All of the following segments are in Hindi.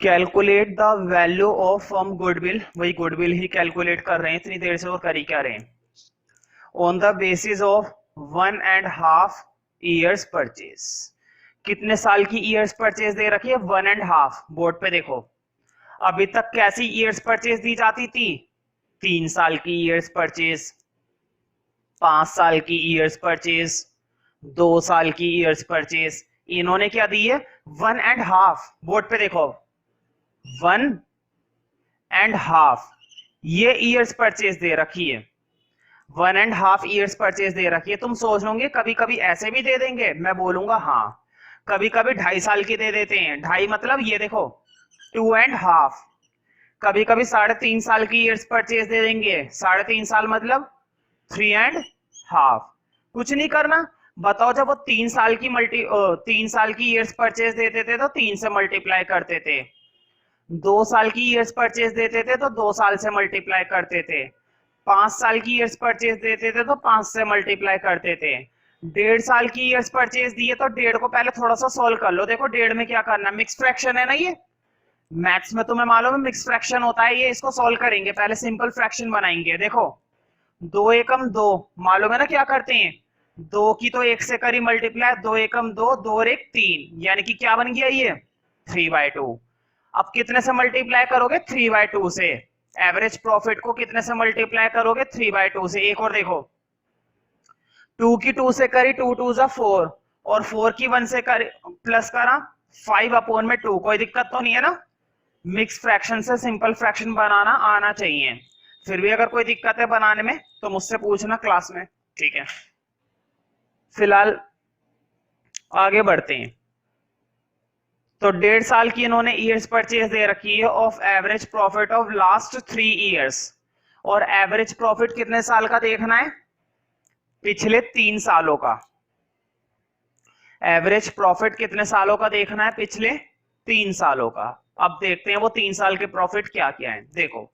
Calculate the value of firm goodwill, वही गुडविल ही कैलकुलेट कर रहे हैं इतनी देर से, और कर ही क्या रहे हैं, on the basis of 1.5 years purchase. कितने साल की ईयर्स परचेज दे रखी है, 1.5। बोर्ड पे देखो, अभी तक कैसी ईयर्स परचेज दी जाती थी, 3 साल की ईयर्स परचेज, 5 साल की ईयर्स परचेज, 2 साल की ईयर्स परचेज। इन्होंने क्या दी है, 1.5। बोर्ड पे देखो 1.5 ये ईयर्स परचेज दे रखी है, 1.5 ईयर्स परचेज दे रखी है। तुम सोच लोगे कभी कभी ऐसे भी दे देंगे, मैं बोलूंगा हाँ, कभी कभी 2.5 साल की दे देते हैं। 2.5 मतलब ये देखो 2.5। कभी कभी 3.5 साल की ईयर्स परचेज दे देंगे, 3.5 साल मतलब 3.5। कुछ नहीं करना, बताओ जब वो 3 साल की ईयर्स परचेज देते थे तो 3 से मल्टीप्लाई करते थे, 2 साल की ईयर्स परचेज देते थे तो 2 साल से मल्टीप्लाई करते थे, 5 साल की ईयर्स परचेज देते थे तो 5 से मल्टीप्लाई करते थे, 1.5 साल की ईयर्स परचेज दिए तो 1.5 को पहले थोड़ा सा सोल्व कर लो। देखो 1.5 में क्या करना है, मिक्स फ्रैक्शन है ना, ये मैथ्स में तुम्हें मालूम है मिक्स फ्रैक्शन होता है, ये इसको सोल्व करेंगे, पहले सिंपल फ्रैक्शन बनाएंगे। देखो 2 एकम 2, मालूम है ना क्या करते हैं, 2 की तो 1 से करी मल्टीप्लाई, 2 एकम 2, 2 और 1 3, यानी कि क्या बन गया ये 3/2। अब कितने से मल्टीप्लाई करोगे, 3/2 से। एवरेज प्रॉफिट को कितने से मल्टीप्लाई करोगे, 3/2 से। एक और देखो, 2 की 2 से करी, 2 2 जा 4, और 4 की 1 से करी प्लस करा 5/2। कोई दिक्कत तो नहीं है ना, मिक्स फ्रैक्शन से सिंपल फ्रैक्शन बनाना आना चाहिए। फिर भी अगर कोई दिक्कत है बनाने में तो मुझसे पूछना क्लास में, ठीक है। फिलहाल आगे बढ़ते हैं। तो 1.5 साल की इन्होंने ईयर्स परचेज दे रखी है of average profit of last 3 years, और एवरेज प्रॉफिट कितने साल का देखना है, पिछले 3 सालों का। एवरेज प्रॉफिट कितने सालों का देखना है, पिछले 3 सालों का। अब देखते हैं वो 3 साल के प्रॉफिट क्या क्या है। देखो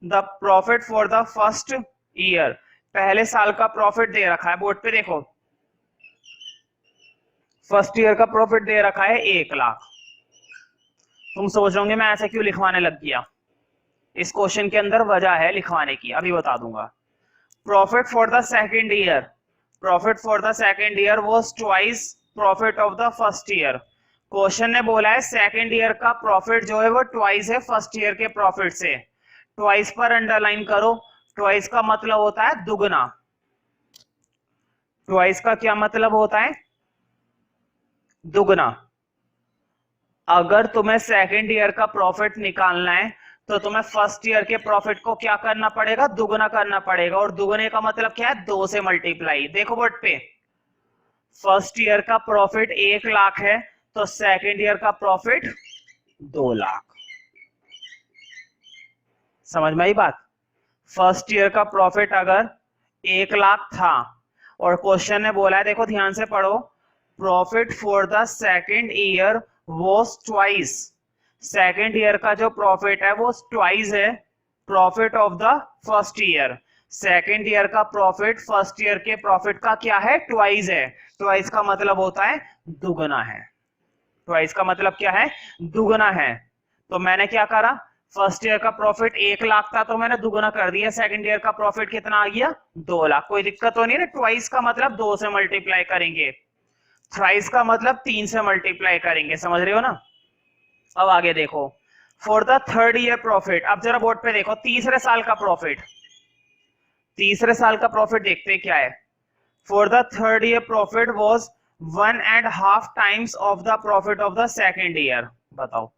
the profit for the first year, पहले साल का प्रॉफिट दे रखा है, बोर्ड पे देखो फर्स्ट ईयर का प्रॉफिट दे रखा है 1 लाख। तुम सोच रहे होंगे मैं ऐसे क्यों लिखवाने लग गया, इस क्वेश्चन के अंदर वजह है लिखवाने की, अभी बता दूंगा। Profit for the second year, profit for the second year was twice profit of the first year. Question ने बोला है सेकंड ईयर का प्रॉफिट जो है वो ट्वाइस है फर्स्ट ईयर के प्रॉफिट से। ट्वाइस पर अंडरलाइन करो, ट्वाइस का मतलब होता है दुगना। ट्वाइस का क्या मतलब होता है, दुगना। अगर तुम्हें सेकंड ईयर का प्रॉफिट निकालना है तो तुम्हें फर्स्ट ईयर के प्रॉफिट को क्या करना पड़ेगा, दुगना करना पड़ेगा। और दुगने का मतलब क्या है, 2 से मल्टीप्लाई। देखो बोर्ड पे, फर्स्ट ईयर का प्रॉफिट 1 लाख है तो सेकंड ईयर का प्रॉफिट 2 लाख। समझ में आई बात। फर्स्ट ईयर का प्रॉफिट अगर 1 लाख था और क्वेश्चन ने बोला है, देखो ध्यान से पढ़ो, profit for the second year was twice. Second year का जो प्रॉफिट है वो ट्वाइस है profit of the first year. Second year का प्रॉफिट फर्स्ट ईयर के प्रॉफिट का क्या है, ट्वाइस है। ट्वाइस का मतलब होता है दुगना है। ट्वाइस का मतलब क्या है, दुगना है। तो मैंने क्या करा, फर्स्ट ईयर का प्रॉफिट 1 लाख था तो मैंने दुगना कर दिया, सेकंड ईयर का प्रॉफिट कितना आ गया, 2 लाख। कोई दिक्कत तो नहीं है। ट्वाइस का मतलब 2 से मल्टीप्लाई करेंगे, थ्राइस का मतलब 3 से मल्टीप्लाई करेंगे। समझ रहे हो ना। अब आगे देखो, for the third year profit, अब जरा बोर्ड पे देखो तीसरे साल का प्रॉफिट, तीसरे साल का प्रॉफिट देखते हैं क्या है। For the third year profit was 1.5 times of the profit of the second year. बताओ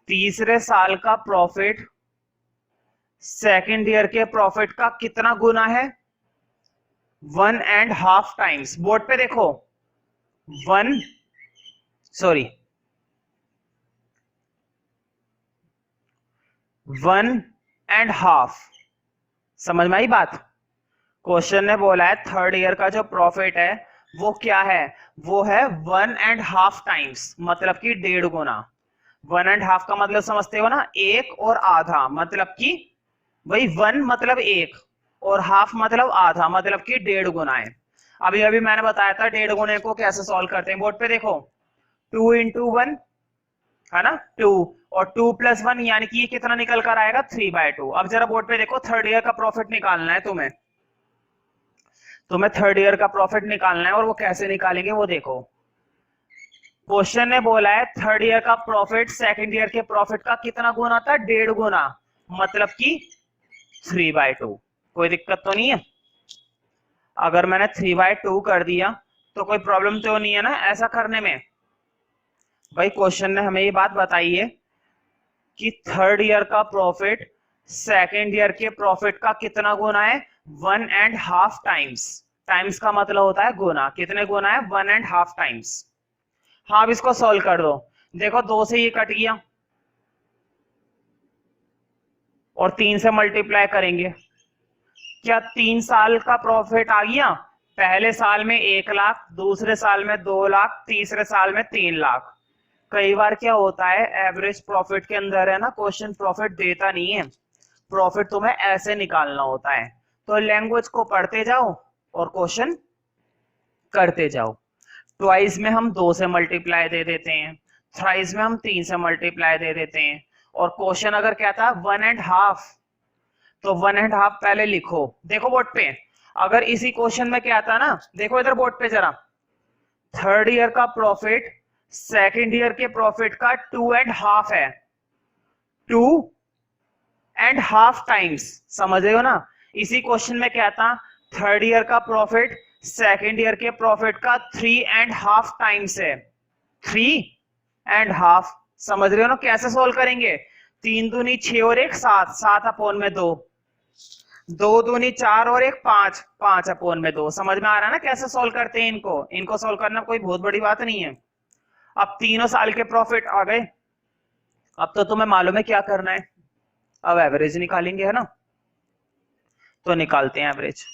तीसरे साल का प्रॉफिट सेकेंड ईयर के प्रॉफिट का कितना गुना है, 1.5 टाइम्स। बोर्ड पे देखो 1.5। समझ में आई बात। क्वेश्चन ने बोला है थर्ड ईयर का जो प्रॉफिट है वो क्या है, वो है 1.5 टाइम्स, मतलब कि 1.5 गुना। 1.5 का मतलब समझते हो ना, 1 और आधा, मतलब कि वही 1 मतलब 1 और हाफ मतलब आधा, मतलब कि 1.5 गुना है। अभी अभी मैंने बताया था 1.5 गुने को कैसे सॉल्व करते हैं। बोर्ड पे देखो 2 into 1 है ना 2, और 2+1 यानी कि ये कितना निकल कर आएगा 3/2। अब जरा बोर्ड पे देखो, थर्ड ईयर का प्रॉफिट निकालना है तुम्हें थर्ड ईयर का प्रॉफिट निकालना है, और वो कैसे निकालेंगे वो देखो। क्वेश्चन ने बोला है थर्ड ईयर का प्रॉफिट सेकंड ईयर के प्रॉफिट का कितना गुना था, 1.5 गुना, मतलब कि 3/2। कोई दिक्कत तो नहीं है? अगर मैंने 3/2 कर दिया तो कोई प्रॉब्लम तो नहीं है ना ऐसा करने में? भाई क्वेश्चन ने हमें ये बात बताई है कि थर्ड ईयर का प्रॉफिट सेकेंड ईयर के प्रॉफिट का कितना गुना है, 1.5 टाइम्स। टाइम्स का मतलब होता है गुना, कितने गुना है, 1.5 टाइम्स। हाँ अब इसको सॉल्व कर दो, देखो 2 से ये कट गया और 3 से मल्टीप्लाई करेंगे, क्या 3 साल का प्रॉफिट आ गया? पहले साल में 1 लाख, दूसरे साल में 2 लाख, तीसरे साल में 3 लाख। कई बार क्या होता है एवरेज प्रॉफिट के अंदर है ना क्वेश्चन प्रॉफिट देता नहीं है, प्रॉफिट तुम्हें ऐसे निकालना होता है। तो लैंग्वेज को पढ़ते जाओ और क्वेश्चन करते जाओ। ट्वाइस में हम 2 से मल्टीप्लाई दे देते हैं, थ्राइस में हम 3 से मल्टीप्लाई दे देते हैं, और क्वेश्चन अगर कहता है 1.5 तो 1.5 पहले लिखो। देखो बोर्ड पे, अगर इसी क्वेश्चन में क्या आता ना, देखो इधर बोर्ड पे जरा, थर्ड ईयर का प्रॉफिट सेकंड ईयर के प्रॉफिट का 2.5 है, 2.5 टाइम्स, समझ रहे हो ना? इसी क्वेश्चन में क्या था, थर्ड ईयर का प्रॉफिट सेकंड ईयर के प्रॉफिट का 3.5 टाइम्स है, 3.5। समझ रहे हो ना कैसे सोल्व करेंगे? 3 दूनी 6 और 1 7, 7 अपॉन में 2, 2 दूनी 4 और 1 5, 5 अपॉन में 2। समझ में आ रहा है ना कैसे सोल्व करते हैं इनको सोल्व करना कोई बहुत बड़ी बात नहीं है। अब तीनों साल के प्रॉफिट आ गए, अब तो तुम्हें मालूम है क्या करना है, अब एवरेज निकालेंगे, है ना? तो निकालते हैं एवरेज।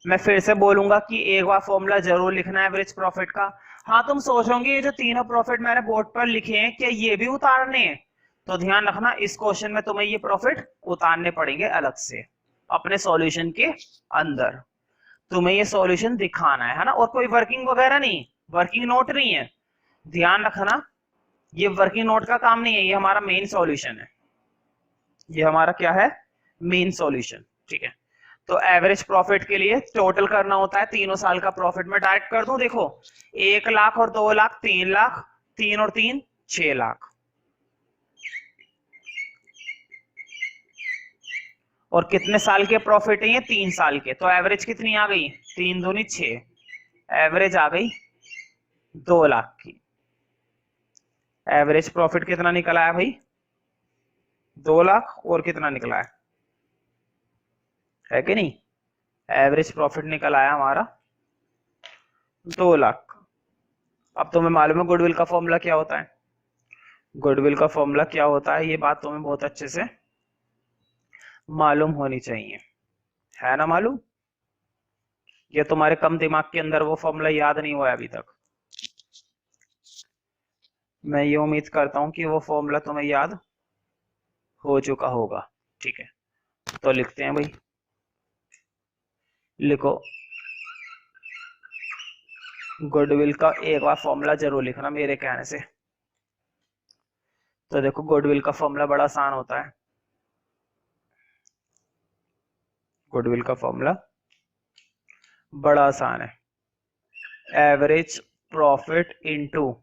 मैं फिर से बोलूंगा कि एक बार फॉर्मूला जरूर लिखना है एवरेज प्रॉफिट का। हाँ तुम सोचोगे ये जो तीनों प्रॉफिट मैंने बोर्ड पर लिखे हैं क्या ये भी उतारने हैं? तो ध्यान रखना इस क्वेश्चन में तुम्हें ये प्रॉफिट उतारने पड़ेंगे अलग से अपने सॉल्यूशन के अंदर। तुम्हें ये सॉल्यूशन दिखाना है ना, और कोई वर्किंग वगैरह नहीं, वर्किंग नोट नहीं है। ध्यान रखना ये वर्किंग नोट का काम नहीं है, ये हमारा मेन सॉल्यूशन है, ये हमारा क्या है, मेन सॉल्यूशन। ठीक है, तो एवरेज प्रॉफिट के लिए टोटल करना होता है तीनों साल का प्रॉफिट। मैं डायरेक्ट कर दूं, देखो 1 लाख और 2 लाख 3 लाख, 3 और 3 6 लाख, और कितने साल के प्रॉफिट है ये, 3 साल के। तो एवरेज कितनी आ गई, 3 दूनी 6, एवरेज आ गई 2 लाख की। एवरेज प्रॉफिट कितना निकला है भाई, 2 लाख, और कितना निकला है कि नहीं? एवरेज प्रॉफिट निकल आया हमारा 2 लाख। अब तुम्हें मालूम है गुडविल का फॉर्मूला क्या होता है, गुडविल का फॉर्मूला क्या होता है ये बात तुम्हें बहुत अच्छे से मालूम होनी चाहिए, है ना मालूम? ये तुम्हारे कम दिमाग के अंदर वो फॉर्मूला याद नहीं हुआ है अभी तक। मैं ये उम्मीद करता हूं कि वो फॉर्मूला तुम्हें याद हो चुका होगा। ठीक है, तो लिखते हैं भाई, लिखो गुडविल का एक बार फॉर्मूला जरूर लिखना मेरे कहने से। तो देखो गुडविल का फॉर्मूला बड़ा आसान होता है, गुडविल का फॉर्मूला बड़ा आसान है, average profit into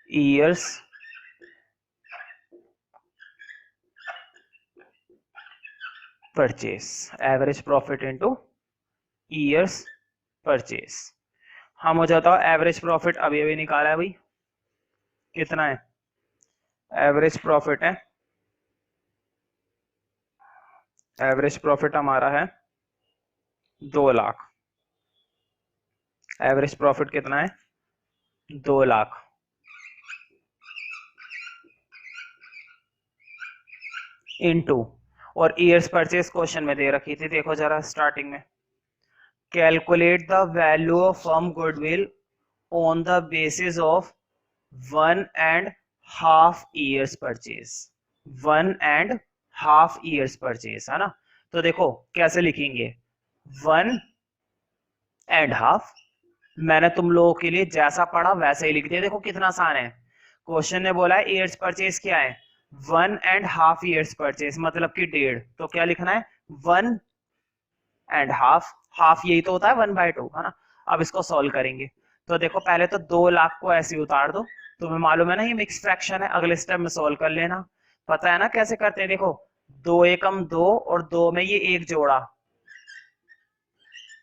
years purchase, average profit into years purchase. हाँ मुझे बताओ एवरेज प्रॉफिट अभी अभी निकाला है भाई, कितना है एवरेज प्रॉफिट है, एवरेज प्रॉफिट हमारा है 2 लाख। एवरेज प्रॉफिट कितना है, 2 लाख, इनटू, और ईयर्स परचेस क्वेश्चन में दे रखी थी, देखो जरा स्टार्टिंग में, calculate the value of firm goodwill on the basis of 1.5 years purchase, 1.5 years purchase, है ना? तो देखो कैसे लिखेंगे, 1.5 मैंने तुम लोगों के लिए जैसा पढ़ा वैसे ही लिख दिया, देखो कितना आसान है। क्वेश्चन ने बोला है ईयर्स परचेज क्या है, 1.5 ईयर्स परचेज मतलब कि 1.5, तो क्या लिखना है 1.5, हाफ यही तो होता है 1/2, है ना। अब इसको सॉल्व करेंगे, तो देखो पहले तो 2 लाख को ऐसे उतार दो, तुम्हें मालूम है ना ये मिक्स फ्रैक्शन है, अगले स्टेप में सॉल्व कर लेना, पता है ना कैसे करते हैं। देखो 2 एकम 2 और 2 में ये एक जोड़ा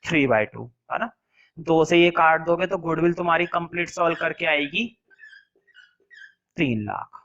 3/2, है ना। 2 से ये काट दोगे तो गुडविल तुम्हारी कंप्लीट सॉल्व करके आएगी 3 लाख।